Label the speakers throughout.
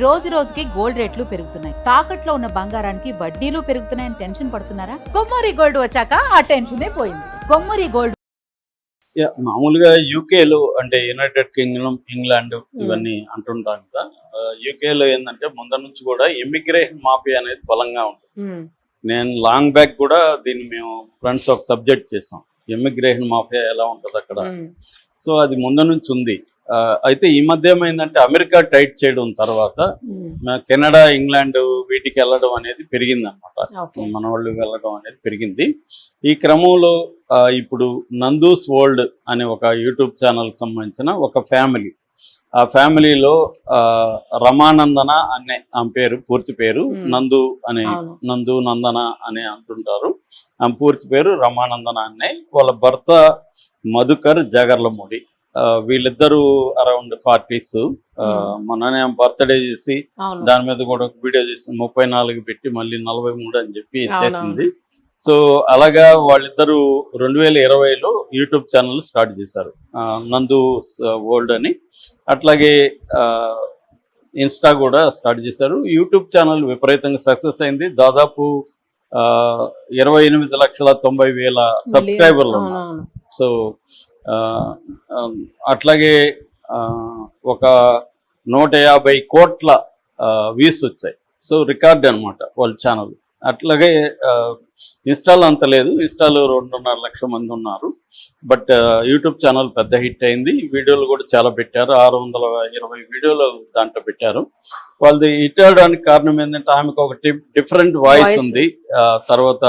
Speaker 1: రోజు రోజుకి గోల్డ్ రేట్లు పెరుగుతున్నాయి. తాకట్లో ఉన్న బంగారానికి వడ్డీలు పెరుగుతున్నాయని టెన్షన్ పడుతున్నారా? కొమ్మూరి గోల్డ్ వచ్చాక ఆ టెన్షనే పోయింది. కొమ్మూరి గోల్డ్
Speaker 2: మామూలుగా యూకేలో అంటే యునైటెడ్ కింగ్డమ్, ఇంగ్లాండ్ ఇవన్నీ అంటుంటాం కదా. యూకేలో ఏంటంటే ముందర నుంచి కూడా ఇమిగ్రేషన్ మాఫియా అనేది బలంగా ఉంటుంది. నేను లాంగ్ బ్యాక్ కూడా దీన్ని మేము ఫ్రెండ్స్ ఒక సబ్జెక్ట్ చేసాం, ఇమిగ్రేషన్ మాఫియా ఎలా ఉంటుంది అక్కడ. సో అది ముందు నుంచి ఉంది. అయితే ఈ మధ్య ఏమైందంటే అమెరికా టైట్ చేయడం తర్వాత కెనడా, ఇంగ్లాండ్ వీటికి వెళ్ళడం అనేది పెరిగింది అనమాట. మన వాళ్ళు వెళ్ళడం అనేది పెరిగింది. ఈ క్రమంలో ఇప్పుడు నందూస్ వరల్డ్ అనే ఒక యూట్యూబ్ ఛానల్ సంబంధించిన ఒక ఫ్యామిలీ, ఆ ఫ్యామిలీలో రమానందన అనే ఆమె పేరు, పూర్తి పేరు నందు అనే, నందు నందన అని అంటుంటారు. ఆమె పూర్తి పేరు రమానందన అనే. వాళ్ళ భర్త మధుకర్ జగర్లమూడి. వీళ్ళిద్దరూ అరౌండ్ 40s. మొన్ననే బర్త్డే చేసి దాని మీద కూడా ఒక వీడియో చేసి 34 పెట్టి మళ్ళీ 43 అని చెప్పి చేసింది. సో అలాగా వాళ్ళిద్దరూ 2020లో యూట్యూబ్ ఛానల్ స్టార్ట్ చేశారు, నందు వరల్డ్ అని. అట్లాగే ఇన్స్టా కూడా స్టార్ట్ చేశారు. యూట్యూబ్ ఛానల్ విపరీతంగా సక్సెస్ అయింది. దాదాపు 28,90,000 సబ్స్క్రైబర్లు ఉన్నారు. సో అట్లాగే ఒక 150 కోట్ల వ్యూస్ వచ్చాయి. సో రికార్డ్ అనమాట వాళ్ళ ఛానల్. అట్లాగే ఇన్స్టాలో అంత లేదు, ఇన్స్టాలో 2.5 లక్షల మంది ఉన్నారు. బట్ యూట్యూబ్ ఛానల్ పెద్ద హిట్ అయింది. వీడియోలు కూడా చాలా పెట్టారు, 620 వీడియోలు దాంట్లో పెట్టారు. వాళ్ళది హిట్ అవడానికి కారణం ఏంటంటే ఆమెకు ఒక డిఫరెంట్ వాయిస్ ఉంది. తర్వాత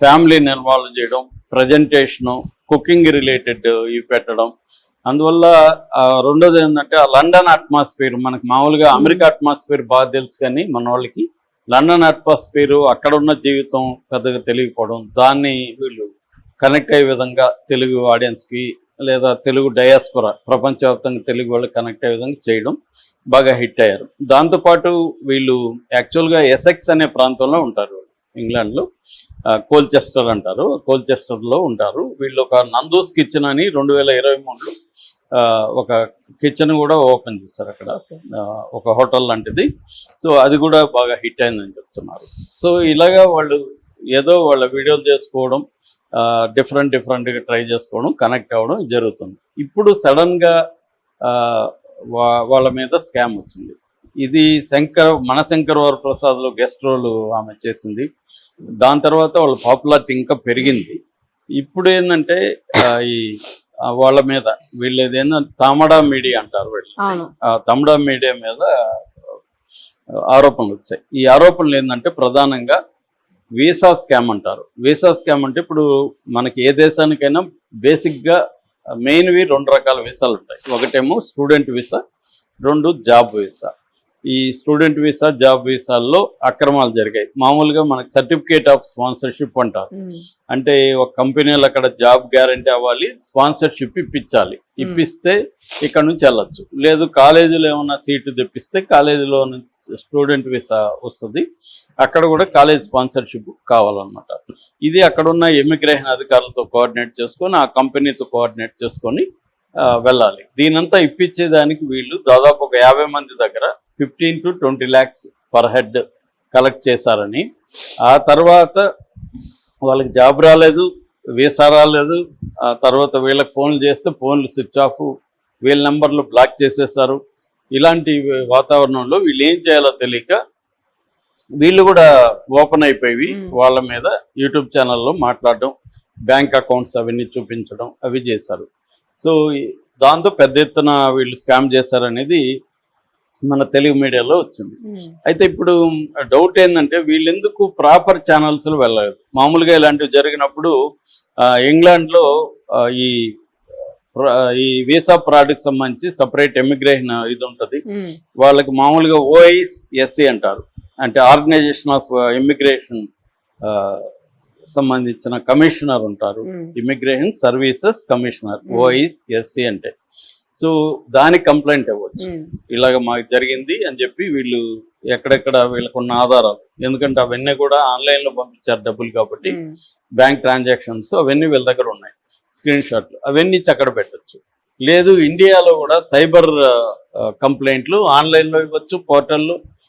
Speaker 2: ఫ్యామిలీని ఇన్వాల్వ్ చేయడం, ప్రజెంటేషను, కుకింగ్ రిలేటెడ్ ఇవి పెట్టడం. అందువల్ల రెండోది ఏంటంటే ఆ లండన్ అట్మాస్ఫియర్, మనకు మామూలుగా అమెరికా అట్మాస్ఫియర్ బాగా తెలుసు, కానీ మన వాళ్ళకి లండన్ అట్మాస్ఫియర్, అక్కడ ఉన్న జీవితం పెద్దగా తెలియకపోవడం, దాన్ని వీళ్ళు కనెక్ట్ అయ్యే విధంగా తెలుగు ఆడియన్స్కి లేదా తెలుగు డయాస్పోరా, ప్రపంచవ్యాప్తంగా తెలుగు వాళ్ళు కనెక్ట్ అయ్యే విధంగా చేయడం బాగా హిట్ అయ్యారు. దాంతోపాటు వీళ్ళు యాక్చువల్గా ఎసెక్స్ అనే ప్రాంతంలో ఉంటారు, ఇంగ్లాండ్లో. కోల్చెస్టర్ అంటారు, కోల్చెస్టర్లో ఉంటారు వీళ్ళు. ఒక నందూస్ కిచెన్ అని 2023లో ఒక కిచెన్ కూడా ఓపెన్ చేస్తారు అక్కడ, ఒక హోటల్ లాంటిది. సో అది కూడా బాగా హిట్ అయిందని చెప్తున్నారు. సో ఇలాగా వాళ్ళు ఏదో వాళ్ళ వీడియోలు చేసుకోవడం, డిఫరెంట్గా ట్రై చేసుకోవడం, కనెక్ట్ అవ్వడం జరుగుతుంది. ఇప్పుడు సడన్గా వాళ్ళ మీద స్కామ్ వచ్చింది. ఇది మనశంకర్ వరప్రసాద్లో గెస్ట్ రోల్ ఆమె చేసింది. దాని తర్వాత వాళ్ళ పాపులారిటీ ఇంకా పెరిగింది. ఇప్పుడు ఏంటంటే ఈ వాళ్ళ మీద వీళ్ళది ఏంటంటే తమడా మీడియా అంటారు, వీళ్ళు తమడా మీడియా మీద ఆరోపణలు వచ్చాయి. ఈ ఆరోపణలు ఏంటంటే ప్రధానంగా వీసా స్కామ్ అంటారు. వీసా స్కామ్ అంటే ఇప్పుడు మనకి ఏ దేశానికైనా బేసిక్గా మెయిన్వి 2 రకాల వీసాలు ఉంటాయి. ఒకటేమో స్టూడెంట్ వీసా, 2 జాబ్ వీసా. ఈ స్టూడెంట్ వీసా, జాబ్ వీసాల్లో అక్రమాలు జరిగాయి. మామూలుగా మనకి సర్టిఫికేట్ ఆఫ్ స్పాన్సర్షిప్ అంటారు. అంటే ఒక కంపెనీలో అక్కడ జాబ్ గ్యారంటీ అవ్వాలి, స్పాన్సర్షిప్ ఇప్పించాలి. ఇప్పిస్తే ఇక్కడ నుంచి వెళ్ళొచ్చు. లేదు కాలేజీలో ఏమన్నా సీటు తెప్పిస్తే కాలేజీలో స్టూడెంట్ వీసా వస్తుంది, అక్కడ కూడా కాలేజ్ స్పాన్సర్షిప్ కావాలన్నమాట. ఇది అక్కడున్న ఇమిగ్రేషన్ అధికారులతో కోఆర్డినేట్ చేసుకొని, ఆ కంపెనీతో కోఆర్డినేట్ చేసుకొని వెళ్ళాలి. దీనంతా ఇప్పించేదానికి వీళ్ళు దాదాపు ఒక 50 మంది దగ్గర 15 to 20 lakhs per head collect చేశారని, ఆ తర్వాత వాళ్ళకి జాబ్ రాలేదు, వీసా రాలేదు. ఆ తర్వాత వీళ్ళకి ఫోన్లు చేస్తే ఫోన్లు స్విచ్ ఆఫ్, వీళ్ళ నెంబర్లు బ్లాక్ చేసేసారు. ఇలాంటి వాతావరణంలో వీళ్ళు ఏం చేయాలో తెలియక వీళ్ళు కూడా ఓపెన్ అయిపోయి వాళ్ళ మీద యూట్యూబ్ ఛానల్లో మాట్లాడడం, బ్యాంక్ అకౌంట్స్ అవన్నీ చూపించడం అవి చేశారు. సో దాంతో పెద్ద ఎత్తున వీళ్ళు స్కామ్ చేశారనేది మన తెలుగు మీడియాలో వచ్చింది. అయితే ఇప్పుడు డౌట్ ఏంటంటే వీళ్ళెందుకు ప్రాపర్ ఛానల్స్లో వెళ్ళలేదు. మామూలుగా ఇలాంటివి జరిగినప్పుడు ఇంగ్లాండ్లో ఈ వీసా ఫ్రాడ్కి సంబంధించి సపరేట్ ఇమిగ్రేషన్ ఇది ఉంటుంది. వాళ్ళకి మామూలుగా OISC అంటారు, అంటే ఆర్గనైజేషన్ ఆఫ్ ఇమిగ్రేషన్ సంబంధించిన కమిషనర్ ఉంటారు, ఇమిగ్రేషన్ సర్వీసెస్ కమిషనర్, OISC అంటే. సో దానికి కంప్లైంట్ ఇవ్వచ్చు, ఇలాగ మాకు జరిగింది అని చెప్పి. వీళ్ళు ఎక్కడెక్కడ వీళ్ళకున్న ఆధారాలు, ఎందుకంటే అవన్నీ కూడా ఆన్లైన్లో పంపించారు డబ్బులు కాబట్టి, బ్యాంక్ ట్రాన్సాక్షన్స్ అవన్నీ వీళ్ళ దగ్గర ఉన్నాయి, స్క్రీన్ షాట్లు అవన్నీ అక్కడ పెట్టచ్చు. లేదు ఇండియాలో కూడా సైబర్ కంప్లైంట్లు ఆన్లైన్లో ఇవ్వచ్చు, పోర్టల్లో